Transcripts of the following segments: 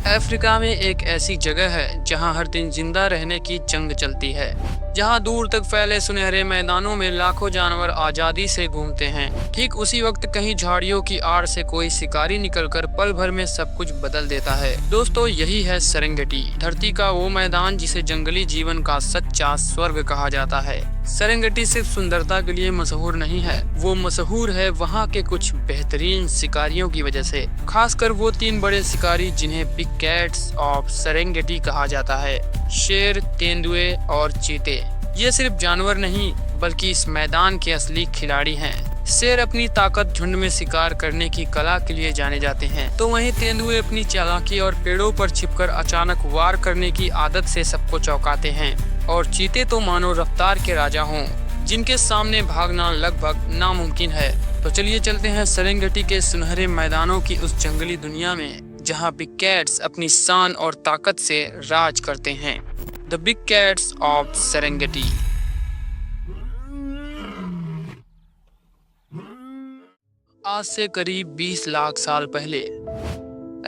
Africa में एक ऐसी जगह है जहां हर दिन जिंदा रहने की जंग चलती है, जहां दूर तक फैले सुनहरे मैदानों में लाखों जानवर आजादी से घूमते हैं। ठीक उसी वक्त कहीं झाड़ियों की आड़ से कोई शिकारी निकलकर पल भर में सब कुछ बदल देता है। दोस्तों, यही है सेरेंगेटी, धरती का वो मैदान जिसे जंगली जीवन का सच्चा स्वर्ग कहा जाता है। सेरेंगेटी सिर्फ सुंदरता के लिए मशहूर नहीं है, वो मशहूर है वहाँ के कुछ बेहतरीन शिकारियों की वजह से। खासकर वो 3 बड़े शिकारी जिन्हें बिग कैट्स ऑफ सेरेंगेटी कहा जाता है, शेर, तेंदुए और चीते। ये सिर्फ जानवर नहीं बल्कि इस मैदान के असली खिलाड़ी हैं। शेर अपनी ताकत, झुंड में शिकार करने की कला के लिए जाने जाते हैं, तो वहीं तेंदुए अपनी चालाकी और पेड़ों पर छिपकर अचानक वार करने की आदत से सबको चौंकाते हैं। और चीते तो मानो रफ्तार के राजा हों, जिनके सामने भागना लगभग नामुमकिन है। तो चलिए चलते हैं सेरेंगेटी के सुनहरे मैदानों की उस जंगली दुनिया में, जहां बिग कैट्स अपनी शान और ताकत से राज करते हैं। The big cats of Serengeti. आज से करीब 20 लाख साल पहले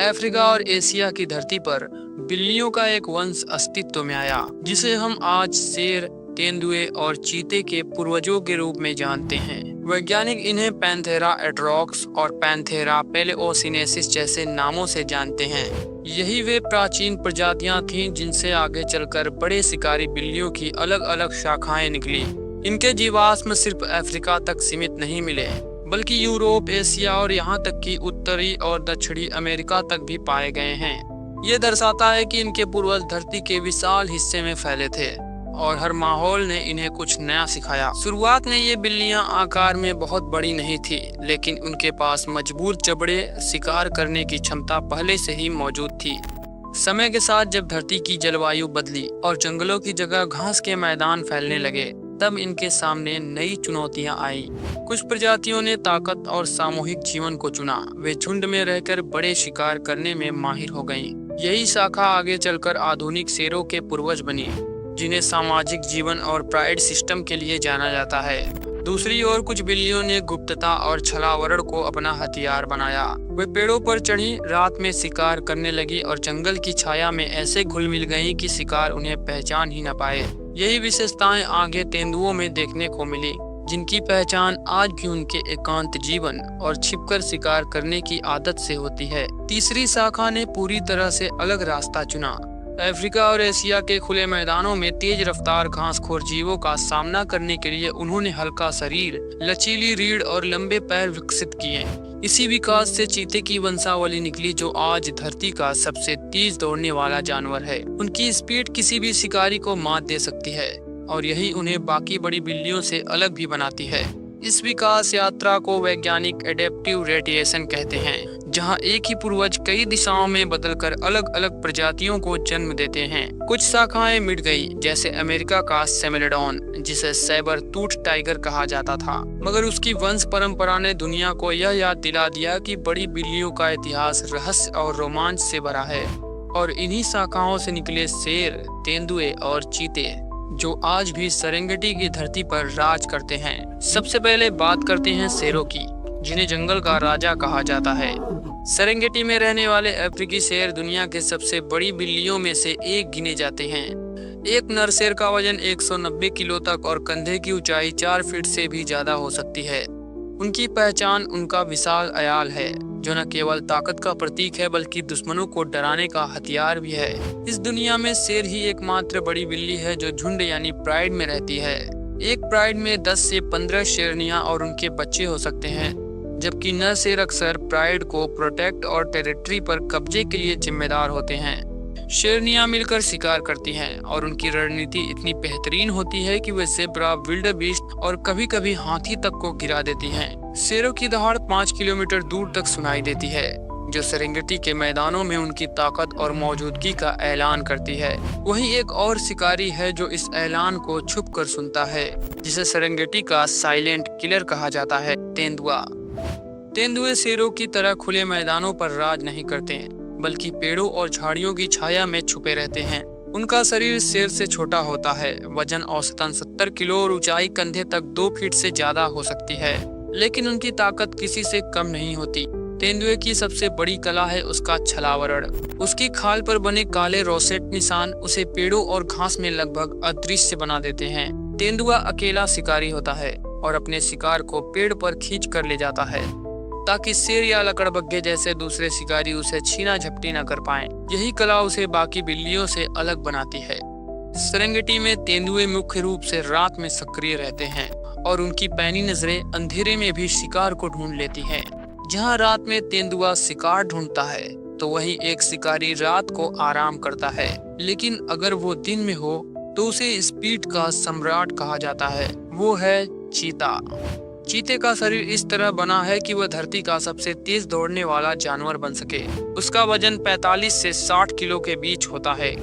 अफ्रीका और एशिया की धरती पर बिल्लियों का एक वंश अस्तित्व में आया, जिसे हम आज शेर, तेंदुए और चीते के पूर्वजों के रूप में जानते हैं। वैज्ञानिक इन्हें पैंथेरा एट्रोक्स और पैंथेरा पेलेओसिनेसिस जैसे नामों से जानते हैं। यही वे प्राचीन प्रजातियां थीं जिनसे आगे चलकर बड़े शिकारी बिल्लियों की अलग अलग शाखाएं निकली। इनके जीवाश्म सिर्फ अफ्रीका तक सीमित नहीं मिले, बल्कि यूरोप, एशिया और यहाँ तक कि उत्तरी और दक्षिणी अमेरिका तक भी पाए गए हैं। ये दर्शाता है कि इनके पूर्वज धरती के विशाल हिस्से में फैले थे और हर माहौल ने इन्हें कुछ नया सिखाया। शुरुआत में ये बिल्लियां आकार में बहुत बड़ी नहीं थी, लेकिन उनके पास मजबूत जबड़े, शिकार करने की क्षमता पहले से ही मौजूद थी। समय के साथ जब धरती की जलवायु बदली और जंगलों की जगह घास के मैदान फैलने लगे, तब इनके सामने नई चुनौतियां आई। कुछ प्रजातियों ने ताकत और सामूहिक जीवन को चुना। वे झुंड में रहकर बड़े शिकार करने में माहिर हो गईं। यही शाखा आगे चलकर आधुनिक शेरों के पूर्वज बनी, जिन्हें सामाजिक जीवन और प्राइड सिस्टम के लिए जाना जाता है। दूसरी ओर कुछ बिल्लियों ने गुप्तता और छलावरण को अपना हथियार बनाया। वे पेड़ों पर चढ़ी, रात में शिकार करने लगी और जंगल की छाया में ऐसे घुल मिल गईं कि शिकार उन्हें पहचान ही न पाए। यही विशेषताएं आगे तेंदुओं में देखने को मिली, जिनकी पहचान आज भी उनके एकांत जीवन और छिपकर शिकार करने की आदत से होती है। तीसरी शाखा ने पूरी तरह से अलग रास्ता चुना। अफ्रीका और एशिया के खुले मैदानों में तेज रफ्तार घासखोर जीवों का सामना करने के लिए उन्होंने हल्का शरीर, लचीली रीढ़ और लंबे पैर विकसित किए। इसी विकास से चीते की वंशावली निकली, जो आज धरती का सबसे तेज दौड़ने वाला जानवर है। उनकी स्पीड किसी भी शिकारी को मात दे सकती है और यही उन्हें बाकी बड़ी बिल्लियों से अलग भी बनाती है। इस विकास यात्रा को वैज्ञानिक एडेप्टिव रेडिएशन कहते हैं, जहां एक ही पूर्वज कई दिशाओं में बदलकर अलग अलग प्रजातियों को जन्म देते हैं। कुछ शाखाएं मिट गई, जैसे अमेरिका का सेमेलेडॉन, जिसे सैबर टूथ टाइगर कहा जाता था, मगर उसकी वंश परंपरा ने दुनिया को यह याद दिला दिया कि बड़ी बिल्लियों का इतिहास रहस्य और रोमांच से भरा है। और इन्हीं शाखाओं से निकले शेर, तेंदुए और चीते, जो आज भी सेरेंगेटी की धरती पर राज करते हैं। सबसे पहले बात करते हैं शेरों की, जिन्हें जंगल का राजा कहा जाता है। सेरेंगेटी में रहने वाले अफ्रीकी शेर दुनिया के सबसे बड़ी बिल्लियों में से एक गिने जाते हैं। एक नर शेर का वजन 190 किलो तक और कंधे की ऊंचाई 4 फीट से भी ज्यादा हो सकती है। उनकी पहचान उनका विशाल अयाल है, जो न केवल ताकत का प्रतीक है बल्कि दुश्मनों को डराने का हथियार भी है। इस दुनिया में शेर ही एकमात्र बड़ी बिल्ली है जो झुंड यानी प्राइड में रहती है। एक प्राइड में 10 से 15 शेरनियां और उनके बच्चे हो सकते हैं, जबकि नर शेर अक्सर प्राइड को प्रोटेक्ट और टेरिटरी पर कब्जे के लिए जिम्मेदार होते हैं। शेरनियां मिलकर शिकार करती हैं और उनकी रणनीति इतनी बेहतरीन होती है कि वे ज़ेब्रा, विल्डरबीस्ट और कभी-कभी हाथी तक को गिरा देती हैं। शेरों की दहाड़ 5 किलोमीटर दूर तक सुनाई देती है, जो सेरेंगेटी के मैदानों में उनकी ताकत और मौजूदगी का ऐलान करती है। वहीं एक और शिकारी है जो इस ऐलान को छुप कर सुनता है, जिसे सेरेंगेटी का साइलेंट किलर कहा जाता है, तेंदुआ। तेंदुए शेरों की तरह खुले मैदानों पर राज नहीं करते, बल्कि पेड़ों और झाड़ियों की छाया में छुपे रहते हैं। उनका शरीर शेर से छोटा होता है, वजन औसतन 70 किलो और ऊंचाई कंधे तक 2 फीट से ज्यादा हो सकती है, लेकिन उनकी ताकत किसी से कम नहीं होती। तेंदुए की सबसे बड़ी कला है उसका छलावरण। उसकी खाल पर बने काले रोसेट निशान उसे पेड़ों और घास में लगभग अदृश्य बना देते हैं। तेंदुआ अकेला शिकारी होता है और अपने शिकार को पेड़ पर खींच कर ले जाता है ताकि शेर या लकड़बग्घे जैसे दूसरे शिकारी उसे छीना झपटी न कर पाएं। यही कला उसे बाकी बिल्लियों से अलग बनाती है। सेरेंगेटी में तेंदुए मुख्य रूप से रात में सक्रिय रहते हैं और उनकी पैनी नजरें अंधेरे में भी शिकार को ढूंढ लेती हैं। जहां रात में तेंदुआ शिकार ढूंढता है तो वहीं एक शिकारी रात को आराम करता है, लेकिन अगर वो दिन में हो तो उसे स्पीड का सम्राट कहा जाता है। वो है चीता। चीते का शरीर इस तरह बना है कि वह धरती का सबसे तेज दौड़ने वाला जानवर बन सके। उसका वजन 45 से 60 किलो के बीच होता है।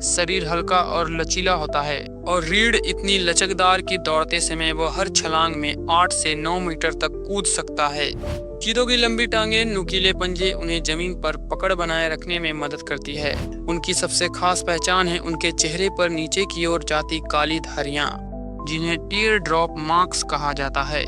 शरीर हल्का और लचीला होता है और रीढ़ इतनी लचकदार कि दौड़ते समय वह हर छलांग में 8 से 9 मीटर तक कूद सकता है। चीतों की लंबी टांगें, नुकीले पंजे उन्हें जमीन पर पकड़ बनाए रखने में मदद करती है। उनकी सबसे खास पहचान है उनके चेहरे पर नीचे की ओर जाती काली धारियां, जिन्हें टीयर ड्रॉप मार्क्स कहा जाता है,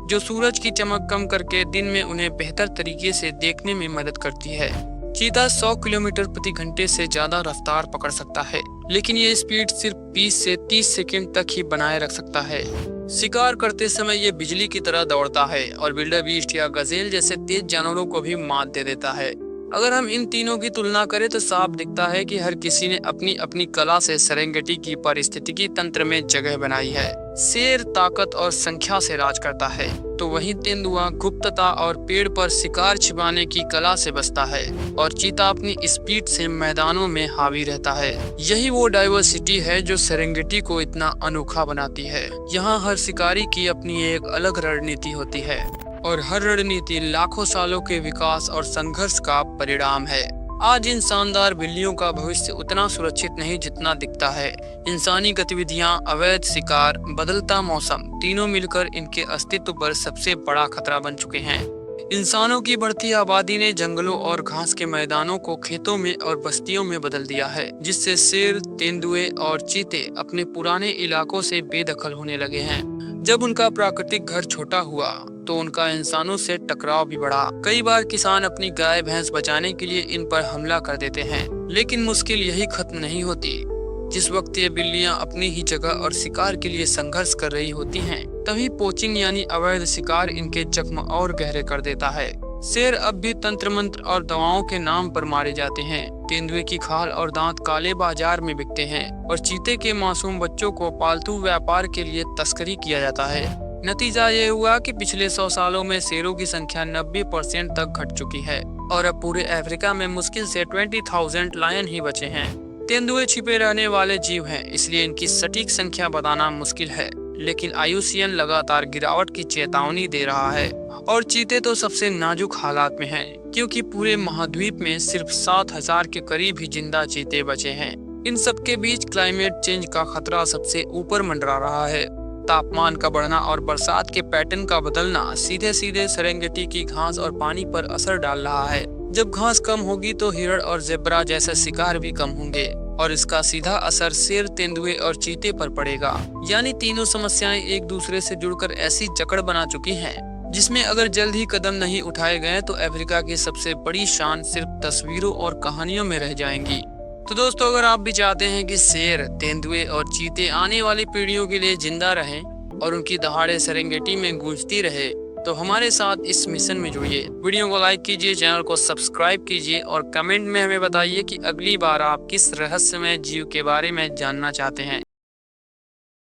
जो सूरज की चमक कम करके दिन में उन्हें बेहतर तरीके से देखने में मदद करती है। चीता 100 किलोमीटर प्रति घंटे से ज्यादा रफ्तार पकड़ सकता है, लेकिन ये स्पीड सिर्फ 20 से 30 सेकंड तक ही बनाए रख सकता है। शिकार करते समय ये बिजली की तरह दौड़ता है और विल्डेबीस्ट या गजेल जैसे तेज जानवरों को भी मात दे देता है। अगर हम इन तीनों की तुलना करें तो साफ दिखता है कि हर किसी ने अपनी अपनी कला से सेरेंगेटी की पारिस्थितिकी तंत्र में जगह बनाई है। शेर ताकत और संख्या से राज करता है, तो वहीं तेंदुआ गुप्तता और पेड़ पर शिकार छिपाने की कला से बचता है, और चीता अपनी स्पीड से मैदानों में हावी रहता है। यही वो डाइवर्सिटी है जो सेरेंगेटी को इतना अनोखा बनाती है। यहाँ हर शिकारी की अपनी एक अलग रणनीति होती है और हर रणनीति लाखों सालों के विकास और संघर्ष का परिणाम है। आज इन शानदार बिल्लियों का भविष्य उतना सुरक्षित नहीं जितना दिखता है। इंसानी गतिविधियां, अवैध शिकार, बदलता मौसम, तीनों मिलकर इनके अस्तित्व पर सबसे बड़ा खतरा बन चुके हैं। इंसानों की बढ़ती आबादी ने जंगलों और घास के मैदानों को खेतों में और बस्तियों में बदल दिया है, जिससे शेर, तेंदुए और चीते अपने पुराने इलाकों से बेदखल होने लगे हैं। जब उनका प्राकृतिक घर छोटा हुआ तो उनका इंसानों से टकराव भी बढ़ा। कई बार किसान अपनी गाय भैंस बचाने के लिए इन पर हमला कर देते हैं, लेकिन मुश्किल यही खत्म नहीं होती। जिस वक्त ये बिल्लियां अपनी ही जगह और शिकार के लिए संघर्ष कर रही होती हैं, तभी पोचिंग यानी अवैध शिकार इनके जख्म और गहरे कर देता है। शेर अब भी तंत्र मंत्र और दवाओं के नाम पर मारे जाते हैं। तेंदुए की खाल और दांत काले बाजार में बिकते हैं और चीते के मासूम बच्चों को पालतू व्यापार के लिए तस्करी किया जाता है। नतीजा ये हुआ कि पिछले 100 सालों में शेरों की संख्या 90% तक घट चुकी है और अब पूरे अफ्रीका में मुश्किल से 20,000 लायन ही बचे हैं। तेंदुए छिपे रहने वाले जीव हैं, इसलिए इनकी सटीक संख्या बताना मुश्किल है, लेकिन IUCN लगातार गिरावट की चेतावनी दे रहा है। और चीते तो सबसे नाजुक हालात में हैं, क्योंकि पूरे महाद्वीप में सिर्फ 7,000 के करीब ही जिंदा चीते बचे हैं। इन सबके बीच क्लाइमेट चेंज का खतरा सबसे ऊपर मंडरा रहा है। तापमान का बढ़ना और बरसात के पैटर्न का बदलना सीधे सीधे सेरेंगेटी की घास और पानी पर असर डाल रहा है। जब घास कम होगी तो हिरण और ज़ेब्रा जैसे शिकार भी कम होंगे और इसका सीधा असर शेर, तेंदुए और चीते पर पड़ेगा। यानी तीनों समस्याएं एक दूसरे से जुड़कर ऐसी जकड़ बना चुकी हैं जिसमें अगर जल्द ही कदम नहीं उठाए गए तो अफ्रीका की सबसे बड़ी शान सिर्फ तस्वीरों और कहानियों में रह जाएंगी। तो दोस्तों, अगर आप भी चाहते हैं कि शेर, तेंदुए और चीते आने वाली पीढ़ियों के लिए जिंदा रहें और उनकी दहाड़े सेरेंगेटी में गूंजती रहे, तो हमारे साथ इस मिशन में जुड़िए। वीडियो को लाइक कीजिए, चैनल को सब्सक्राइब कीजिए और कमेंट में हमें बताइए कि अगली बार आप किस रहस्यमय जीव के बारे में जानना चाहते हैं।